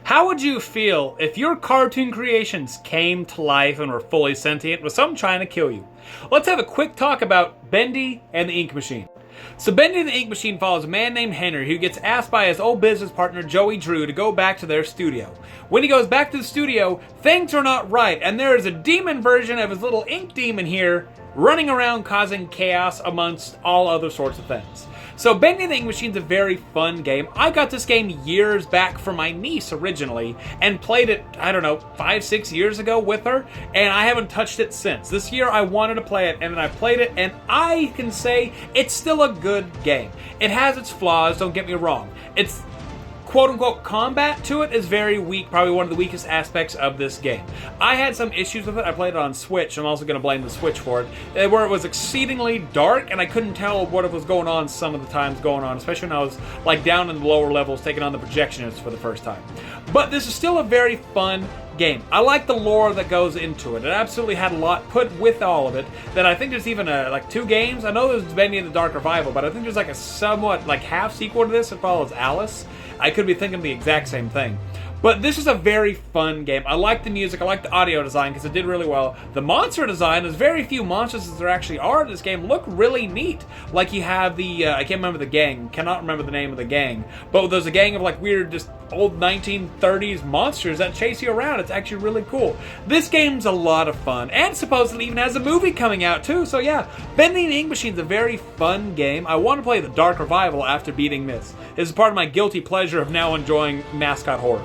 How would you feel if your cartoon creations came to life and were fully sentient with some trying to kill you? Let's have a quick talk about Bendy and the Ink Machine. So Bendy the Ink Machine follows a man named Henry who gets asked by his old business partner Joey Drew to go back to their studio. When he goes back to the studio, things are not right, and there is a demon version of his little ink demon here running around causing chaos amongst all other sorts of things. So Bendy the Ink Machine's a very fun game. I got this game years back from my niece originally and played it, 5-6 years ago with her, and I haven't touched it since. This year I wanted to play it, and then I played it, and I can say it's still a good game. It has its flaws, don't get me wrong. Its quote-unquote combat to it is very weak, probably one of the weakest aspects of this game. I had some issues with it. I played it on Switch. I'm also going to blame the Switch for it, where it was exceedingly dark, and I couldn't tell what was going on some of the times going on, especially when I was down in the lower levels taking on the projectionists for the first time. But this is still a very fun game. I like the lore that goes into it. It absolutely had a lot put with all of it that I think there's even 2 games. I know there's Bendy and the Dark Revival, but I think there's a somewhat half sequel to this that follows Alice. I could be thinking the exact same thing. But this is a very fun game. I like the music, I like the audio design because it did really well. The monster design, there's very few monsters as there actually are in this game, look really neat. Like you have the, I can't remember the gang, cannot remember the name of the gang, but there's a gang of weird, just old 1930s monsters that chase you around. It's actually really cool. This game's a lot of fun, and supposedly even has a movie coming out too, so yeah. Bendy the Ink Machine's a very fun game. I want to play the Dark Revival after beating this. This is part of my guilty pleasure of now enjoying mascot horror.